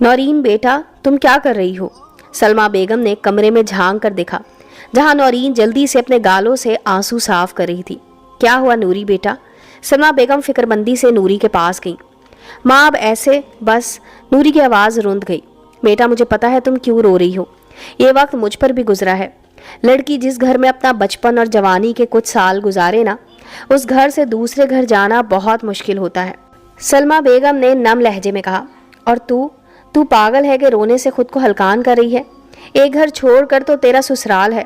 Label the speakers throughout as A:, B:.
A: नौरीन बेटा, तुम क्या कर रही हो? सलमा बेगम ने कमरे में झांक कर देखा, जहां नौरीन जल्दी से अपने गालों से आंसू साफ कर रही थी। क्या हुआ नूरी बेटा? सलमा बेगम फिक्रमंदी से नूरी के पास गई। माँ अब ऐसे बस। नूरी की आवाज़ रुंध गई। बेटा, मुझे पता है तुम क्यों रो रही हो। ये वक्त मुझ पर भी गुजरा है। लड़की जिस घर में अपना बचपन और जवानी के कुछ साल गुजारे ना, उस घर से दूसरे घर जाना बहुत मुश्किल होता है। सलमा बेगम ने नम लहजे में कहा, और तू पागल है कि रोने से खुद को हल्कान कर रही है? एक घर छोड़कर तो तेरा ससुराल है।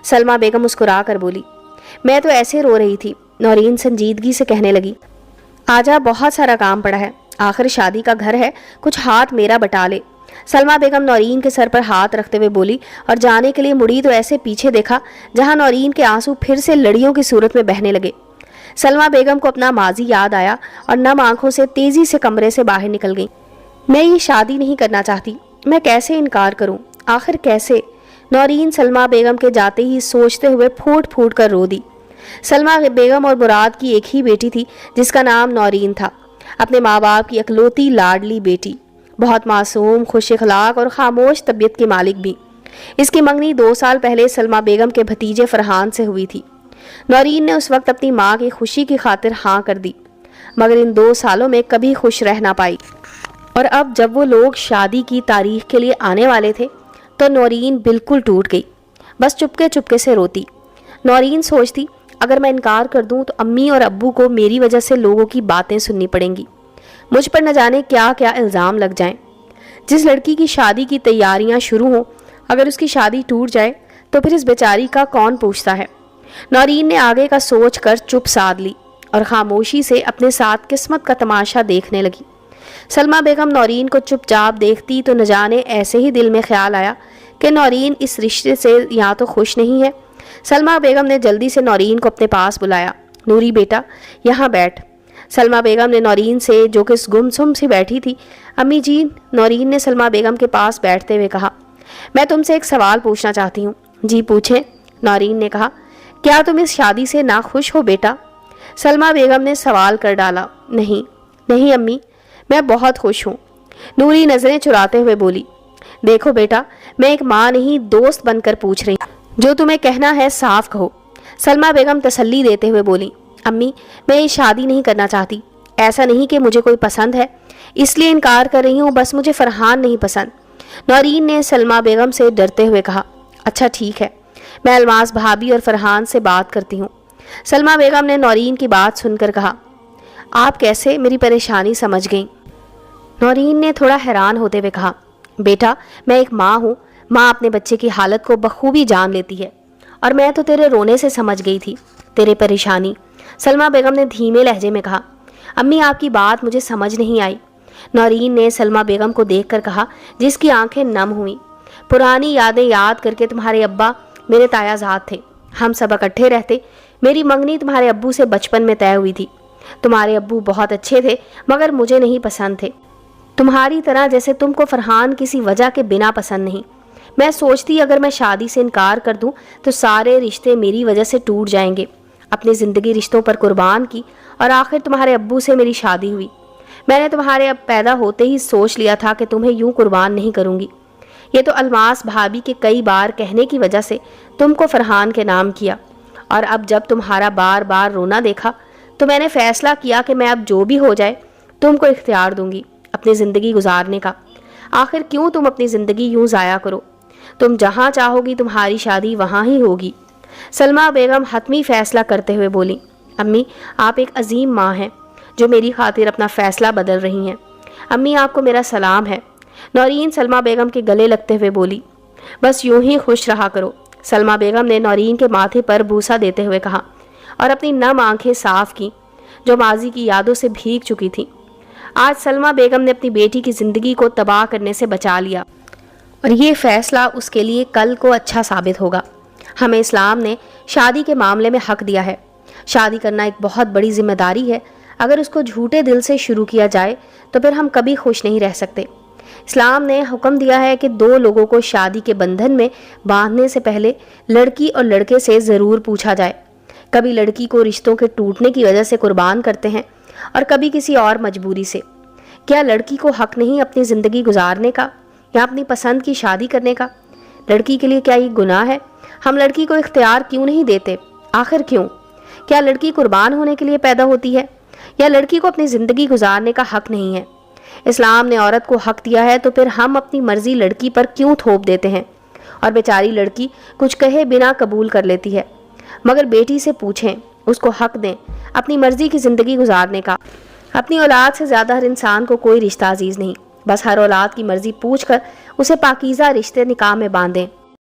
A: सलमा बेगम मुस्कुरा कर बोली, मैं तो ऐसे रो रही थी। नौरीन संजीदगी से कहने लगी, आजा, बहुत सारा काम पड़ा है। आखिर शादी का घर है, कुछ हाथ मेरा बटा ले। सलमा बेगम नौरीन के सर पर हाथ रखते हुए बोली और जाने के लिए मुड़ी तो ऐसे पीछे देखा जहां नौरीन के आंसू फिर से लड़ियों की सूरत में बहने लगे। सलमा बेगम को अपना माजी याद आया और नम आंखों से तेजी से कमरे से बाहर निकल गई। मैं ये शादी नहीं करना चाहती। मैं कैसे इनकार करूं? आखिर कैसे? नौरीन सलमा बेगम के जाते ही सोचते हुए फूट फूट कर रो दी। सलमा बेगम और मुराद की एक ही बेटी थी जिसका नाम नौरीन था। अपने माँ बाप की इकलौती लाडली बेटी, बहुत मासूम, खुश अखलाक और खामोश तबीयत की मालिक भी। इसकी मंगनी 2 साल पहले सलमा बेगम के भतीजे फरहान से हुई थी। नौरीन ने उस वक्त अपनी माँ की खुशी की खातिर हाँ कर दी, मगर इन 2 सालों में कभी खुश रह ना पाई। और अब जब वो लोग शादी की तारीख के लिए आने वाले थे तो नौरीन बिल्कुल टूट गई। बस चुपके चुपके से रोती। नौरीन सोचती, अगर मैं इनकार कर दूं तो अम्मी और अब्बू को मेरी वजह से लोगों की बातें सुननी पड़ेंगी। मुझ पर न जाने क्या क्या इल्ज़ाम लग जाएं। जिस लड़की की शादी की तैयारियां शुरू हों, अगर उसकी शादी टूट जाए तो फिर इस बेचारी का कौन पूछता है। नौरीन ने आगे का सोच कर चुप साध ली और खामोशी से अपने साथ किस्मत का तमाशा देखने लगी। सलमा बेगम नौरीन को चुपचाप देखती तो न जाने ऐसे ही दिल में ख्याल आया कि नौरीन इस रिश्ते से या तो खुश नहीं है। सलमा बेगम ने जल्दी से नौरीन को अपने पास बुलाया। नूरी बेटा, यहाँ बैठ। सलमा बेगम ने नौरीन से, जो कि गुमसुम सी बैठी थी, अम्मी जी। नौरीन ने सलमा बेगम के पास बैठते हुए कहा, मैं तुमसे एक सवाल पूछना चाहती हूँ। जी पूछें। नौरीन ने कहा, क्या तुम इस शादी से नाखुश हो बेटा? सलमा बेगम ने सवाल कर डाला। नहीं नहीं अम्मी, मैं बहुत खुश हूँ। नूरी नज़रें चुराते हुए बोली, देखो बेटा, मैं एक माँ नहीं दोस्त बनकर पूछ रही, जो तुम्हें कहना है साफ कहो। सलमा बेगम तसल्ली देते हुए बोली, अम्मी, मैं ये शादी नहीं करना चाहती। ऐसा नहीं कि मुझे कोई पसंद है इसलिए इनकार कर रही हूँ, बस मुझे फरहान नहीं पसंद। नौरीन ने सलमा बेगम से डरते हुए कहा, अच्छा ठीक है, मैं अलमास भाभी और फरहान से बात करती हूँ। सलमा बेगम ने नौरीन की बात सुनकर कहा, आप कैसे मेरी परेशानी समझ गईं? नौरीन ने थोड़ा हैरान होते हुए कहा, बेटा, मैं एक माँ हूँ। माँ अपने बच्चे की हालत को बखूबी जान लेती है, और मैं तो तेरे रोने से समझ गई थी तेरे परेशानी। सलमा बेगम ने धीमे लहजे में कहा, अम्मी आपकी बात मुझे समझ नहीं आई। नौरीन ने सलमा बेगम को देखकर कहा, जिसकी आंखें नम हुई, पुरानी यादें याद करके तुम्हारे अब्बा मेरे तायाजाद थे। हम सब इकट्ठे रहते। मेरी मंगनी तुम्हारे अब्बू से बचपन में तय हुई थी। तुम्हारे अब्बू बहुत अच्छे थे, मगर मुझे नहीं पसंद थे, तुम्हारी तरह जैसे तुमको फरहान किसी वजह के बिना पसंद नहीं। मैं सोचती अगर मैं शादी से इनकार कर दूं तो सारे रिश्ते मेरी वजह से टूट जाएंगे। अपनी ज़िंदगी रिश्तों पर कुर्बान की और आखिर तुम्हारे अब्बू से मेरी शादी हुई। मैंने तुम्हारे अब पैदा होते ही सोच लिया था कि तुम्हें यूं कुर्बान नहीं करूंगी। ये तो अलमास भाभी के कई बार कहने की वजह से तुमको फरहान के नाम किया, और अब जब तुम्हारा बार बार रोना देखा तो मैंने फैसला किया कि मैं अब जो भी हो जाए तुमको इख्तियार दूंगी अपनी ज़िंदगी गुजारने का। आखिर क्यों तुम अपनी ज़िंदगी यूं ज़ाया करो? तुम जहाँ चाहोगी तुम्हारी शादी वहाँ ही होगी। सलमा बेगम हतमी फैसला करते हुए बोली, अम्मी, आप एक अजीम माँ हैं जो मेरी खातिर अपना फ़ैसला बदल रही हैं। अम्मी, आपको मेरा सलाम है। नौरीन सलमा बेगम के गले लगते हुए बोली, बस यूं ही खुश रहा करो। सलमा बेगम ने नौरीन के माथे पर बूसा देते हुए कहा और अपनी नम आंखें साफ की जो माजी की यादों से भीग चुकी थीं। आज सलमा बेगम ने अपनी बेटी की ज़िंदगी को तबाह करने से बचा लिया, और ये फ़ैसला उसके लिए कल को अच्छा साबित होगा। हमें इस्लाम ने शादी के मामले में हक़ दिया है। शादी करना एक बहुत बड़ी जिम्मेदारी है। अगर उसको झूठे दिल से शुरू किया जाए तो फिर हम कभी खुश नहीं रह सकते। इस्लाम ने हुक्म दिया है कि 2 लोगों को शादी के बंधन में बांधने से पहले लड़की और लड़के से ज़रूर पूछा जाए। कभी लड़की को रिश्तों के टूटने की वजह से कुर्बान करते हैं और कभी किसी और मजबूरी से। کیا لڑکی کو حق نہیں اپنی زندگی گزارنے کا یا اپنی پسند کی شادی کرنے کا؟ لڑکی کے لیے کیا یہ گناہ ہے؟ ہم لڑکی کو اختیار کیوں نہیں دیتے؟ آخر کیوں؟ کیا لڑکی قربان ہونے کے لیے پیدا ہوتی ہے یا لڑکی کو اپنی زندگی گزارنے کا حق نہیں ہے؟ اسلام نے عورت کو حق دیا ہے تو پھر ہم اپنی مرضی لڑکی پر کیوں تھوپ دیتے ہیں؟ اور بیچاری لڑکی کچھ کہے بنا قبول کر لیتی ہے۔ مگر بیٹی سے پوچھیں، اس کو حق دیں اپنی مرضی کی زندگی گزارنے کا۔ اپنی اولاد سے زیادہ ہر انسان کو کوئی رشتہ عزیز نہیں، بس ہر اولاد کی مرضی پوچھ کر اسے پاکیزہ رشتے نکاح میں باندھیں۔